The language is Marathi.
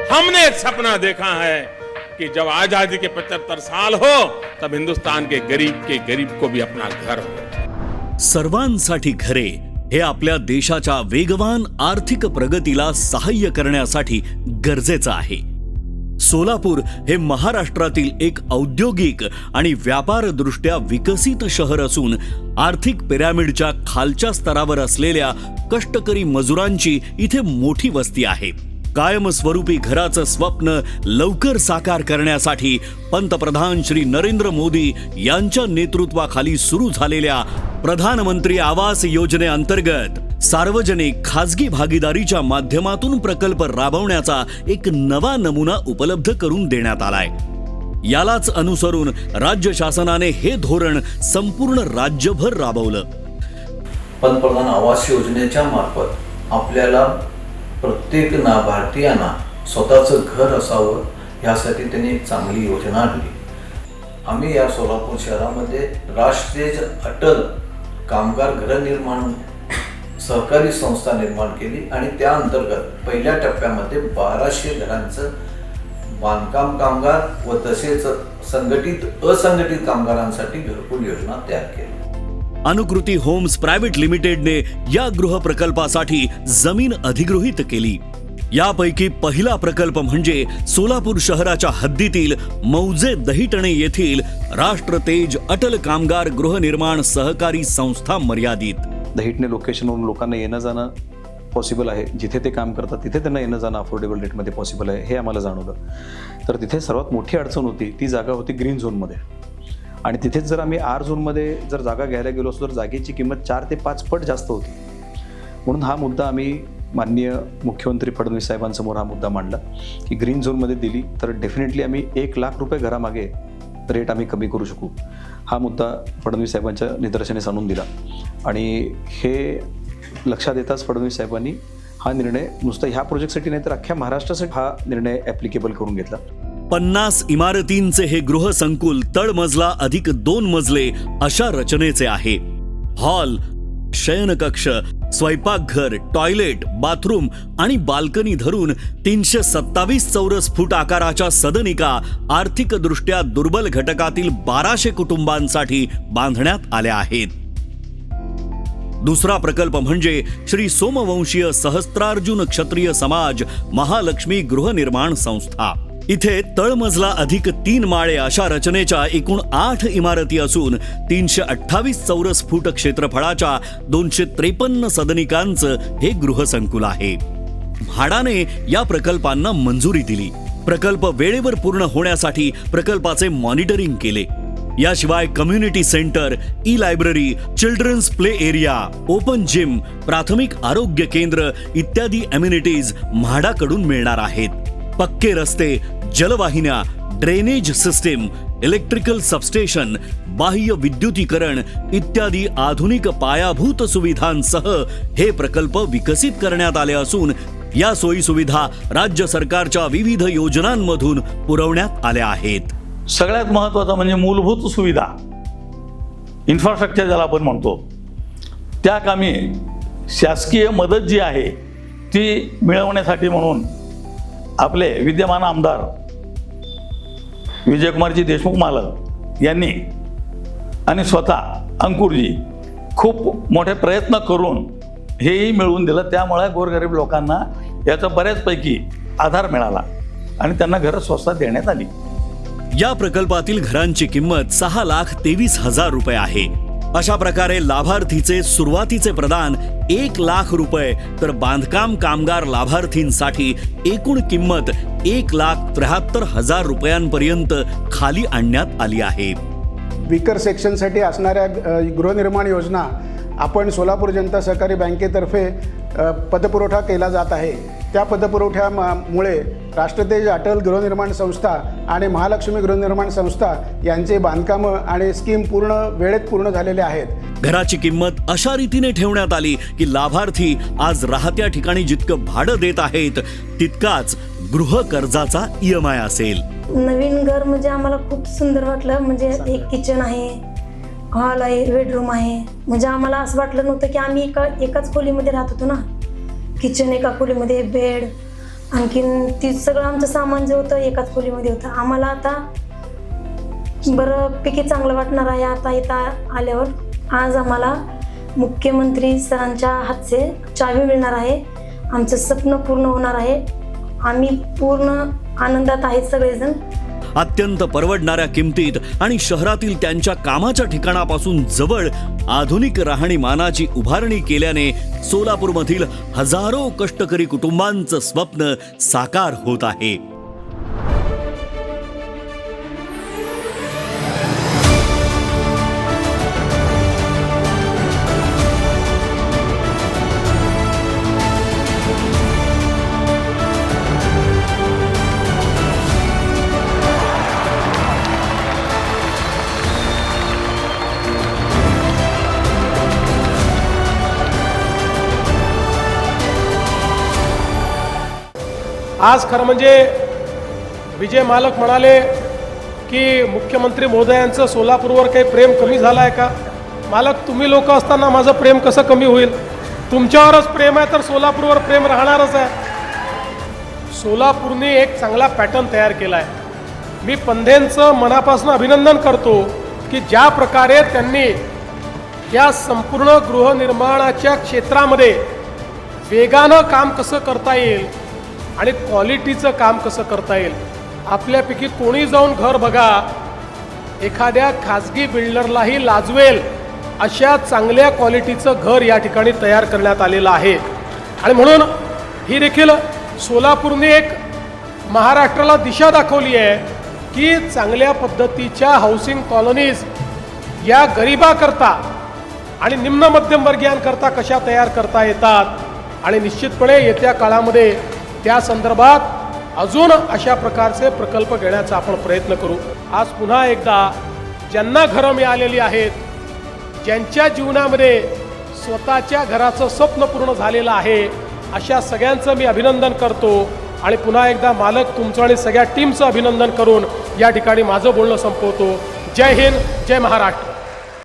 हमने एक सपना देखा है कि जब आजादी के 75 साल हो तब हिंदुस्तान के गरीब को भी अपना घर हो। सर्वांसाठी घरे हे आपल्या देशाच्या वेगवान आर्थिक प्रगतीला सहाय्य करण्यासाठी गरजेचं आहे। सोलापूर हे महाराष्ट्रातील एक औद्योगिक आणि व्यापार दृष्ट्या विकसित शहर असून आर्थिक पिरॅमिडच्या खालच्या स्तरावर असलेल्या कष्टकरी मजुरांची इथे मोठी वस्ती आहे। कायमस्वरूपी घराचं स्वप्न लवकर साकार करण्यासाठी पंतप्रधान श्री नरेंद्र मोदी यांच्या नेतृत्वाखाली सुरू झालेल्या प्रधानमंत्री आवास योजनेअंतर्गत सार्वजनिक खाजगी भागीदारीच्या माध्यमातून प्रकल्प राबवण्याचा एक नवा नमुना उपलब्ध करून देण्यात आलाय। यालाच अनुसरून राज्य शासनाने हे धोरण संपूर्ण राज्यभर राबवलं। पंतप्रधान आवास योजनेच्या मार्फत आपल्याला प्रत्येक लाभार्थीयांना स्वतःचं घर असावं यासाठी त्यांनी एक चांगली योजना आणली। आम्ही या सोलापूर शहरामध्ये राष्ट्रीय अटल कामगार गृहनिर्माण सहकारी संस्था निर्माण केली आणि त्या अंतर्गत पहिल्या टप्प्यामध्ये 1200 घरांचं बांधकाम कामगार व तसेच संघटित असंघटित कामगारांसाठी घरकुल योजना तयार केली। अनुकृती होम्स प्रायव्हेट लिमिटेडने या गृह प्रकल्पासाठी जमीन अधिगृहीत केली। यापैकी पहिला प्रकल्प म्हणजे सोलापूर शहराच्या हद्दीतील मौजे दहिटणे येथील राष्ट्रतेज अटल कामगार गृहनिर्माण सहकारी संस्था मर्यादित। दहिटणे लोकेशनवरून लोकांना येणं जाणं पॉसिबल आहे। जिथे ते काम करतात तिथे त्यांना येणं जाणं अफोर्डेबल रेटमध्ये पॉसिबल आहे हे आम्हाला जाणवलं। तर तिथे सर्वात मोठी अडचण होती ती जागा होती ग्रीन झोनमध्ये आणि तिथेच जर आम्ही आर झोनमध्ये जर जागा घ्यायला गेलो असतो तर जागेची किंमत 4 ते 5 पट जास्त होती। म्हणून हा मुद्दा आम्ही माननीय मुख्यमंत्री फडणवीस साहेबांसमोर हा मुद्दा मांडला की ग्रीन झोनमध्ये दिली तर डेफिनेटली आम्ही 1 लाख रुपये घरामागे रेट आम्ही कमी करू शकू। हा मुद्दा फडणवीस साहेबांच्या निदर्शनास आणून दिला आणि हे लक्षात येताच फडणवीस साहेबांनी हा निर्णय नुसता ह्या प्रोजेक्टसाठी नाही तर अख्ख्या महाराष्ट्रासाठी हा निर्णय ॲप्लिकेबल करून घेतला। 50 इमारतींचे हे गृहसंकुल तळमजला अधिक 2 मजले अशा रचनेचे आहे। हॉल, शयनकक्ष, स्वयंपाकघर, टॉयलेट, बाथरूम आणि बाल्कनी धरून 327 चौरस फूट आकाराच्या सदनिका आर्थिकदृष्ट्या दुर्बल घटकातील 1200 कुटुंबांसाठी बांधण्यात आल्या आहेत। दुसरा प्रकल्प म्हणजे श्री सोमवंशीय सहस्त्रार्जुन क्षत्रिय समाज महालक्ष्मी गृहनिर्माण संस्था। इथे तळमजला अधिक 3 माळे अशा रचनेच्या एकूण 8 इमारती असून 328 चौरस फूट क्षेत्रफळाच्या 253 सदनिकांचं हे गृहसंकुल आहे। म्हाडाने या प्रकल्पांना मंजुरी दिली। प्रकल्प वेळेवर पूर्ण होण्यासाठी प्रकल्पाचे मॉनिटरिंग केले। याशिवाय community centre, e library, children's play area, open gym, प्राथमिक आरोग्य केंद्र इत्यादी अम्युनिटीज म्हाडाकडून मिळणार आहेत। पक्के रस्ते, जलवाहिन्या, ड्रेनेज सिस्टीम, इलेक्ट्रिकल सबस्टेशन, बाह्य विद्युतीकरण इत्यादी आधुनिक पायाभूत सुविधांसह हे प्रकल्प विकसित करण्यात आले असून या सोयी सुविधा राज्य सरकारच्या विविध योजनांमधून पुरवण्यात आल्या आहेत। सगळ्यात महत्त्वाचं म्हणजे मूलभूत सुविधा, इन्फ्रास्ट्रक्चर ज्याला आपण म्हणतो, त्या कामी शासकीय मदत जी आहे ती मिळवण्यासाठी म्हणून आपले विद्यमान आमदार विजयकुमारजी देशमुख मालक यांनी आणि स्वतः अंकुरजी खूप मोठे प्रयत्न करून हेही मिळवून दिलं। त्यामुळे गोरगरीब लोकांना याचा बऱ्याचपैकी आधार मिळाला आणि त्यांना घरं स्वस्तात देण्यात आली। या प्रकल्पातील घरांची किंमत 6,23,000 रुपये आहे। अशा प्रकारे लाभार्थीचे सुरुवातीचे प्रदान 1 लाख रुपये तर बांधकाम कामगार लाभार्थींसाठी एकूण किंमत 1,73,000 रुपयांपर्यंत खाली आणण्यात आली आहे। विकर सेक्शनसाठी असणाऱ्या गृहनिर्माण योजना आपण सोलापूर जनता सहकारी बँकेतर्फे पतपुरवठा केला जात आहे। त्या पतपुरवठ्यामुळे राष्ट्रतेज अटल गृहनिर्माण संस्था आणि महालक्ष्मी गृहनिर्माण संस्था यांचे बांधकामं आणि स्कीम पूर्ण वेळेत पूर्ण झालेले आहेत। घराची किंमत अशा रीतीने ठेवण्यात आली की लाभार्थी आज राहत्या ठिकाणी जितकं भाडं देत आहेत तितकाच गृह कर्जाचा EMI असेल। नवीन घर म्हणजे आम्हाला खूप सुंदर वाटलं। म्हणजे एक किचन आहे, हॉल आहे, बेडरूम आहे। म्हणजे आम्हाला असं वाटलं नव्हतं की आम्ही एकाच खोलीमध्ये राहत होतो ना। किचन एका खोलीमध्ये, बेड आणखीन ती सगळं आमचं सामान जे होतं एकाच खोलीमध्ये होतं. आम्हाला आता बऱ्यापैकी चांगलं वाटणार आहे आता इथं आल्यावर. आज आम्हाला मुख्यमंत्री सरांच्या हातचे चावी मिळणार आहे. आमचं स्वप्न पूर्ण होणार आहे. आम्ही पूर्ण आनंदात आहेत सगळेजण. अत्यंत परवडणाऱ्या किमतीत आणि शहरातील त्यांच्या कामाच्या ठिकाणापासून जवळ आधुनिक राहणीमानाची उभारणी केल्याने सोलापूरमधील हजारो कष्टकरी कुटुंबांचं स्वप्न साकार होत आहे. आज खरं म्हणजे विजय मालक म्हणाले की मुख्यमंत्री महोदयांचं सोलापूरवर काही प्रेम कमी झालं आहे का? मालक, तुम्ही लोक असताना माझं प्रेम कसं कमी होईल? तुमच्यावरच प्रेम आहे तर सोलापूरवर प्रेम राहणारच आहे. सोलापूरने एक चांगला पॅटर्न तयार केला आहे. मी पंधेंचं मनापासून अभिनंदन करतो की ज्या प्रकारे त्यांनी या संपूर्ण गृहनिर्माणाच्या क्षेत्रामध्ये वेगानं काम कसं करता येईल आणि क्वालिटीचं काम कसं करता येईल. आपल्यापैकी कोणी जाऊन घर बघा, एखाद्या खाजगी बिल्डरलाही लाजवेल अशा चांगल्या क्वालिटीचं घर या ठिकाणी तयार करण्यात आलेलं आहे. आणि म्हणून ही देखील सोलापूरने एक महाराष्ट्राला दिशा दाखवली आहे की चांगल्या पद्धतीच्या हाऊसिंग कॉलनीज या गरिबाकरता आणि निम्न मध्यमवर्गीयांकरता कशा तयार करता येतात. आणि निश्चितपणे येत्या काळामध्ये त्या संदर्भात अजून अशा प्रकारचे प्रकल्प घेण्याचा आपण प्रयत्न करू. आज पुन्हा एकदा ज्यांना घरं मिळालेली आहेत, ज्यांच्या जीवनामध्ये स्वतःच्या घराचं स्वप्न पूर्ण झालेलं आहे, अशा सगळ्यांचं मी अभिनंदन करतो. आणि पुन्हा एकदा मालक तुमचं आणि सगळ्या टीमचं अभिनंदन करून या ठिकाणी माझं बोलणं संपवतो. जय हिंद, जय महाराष्ट्र.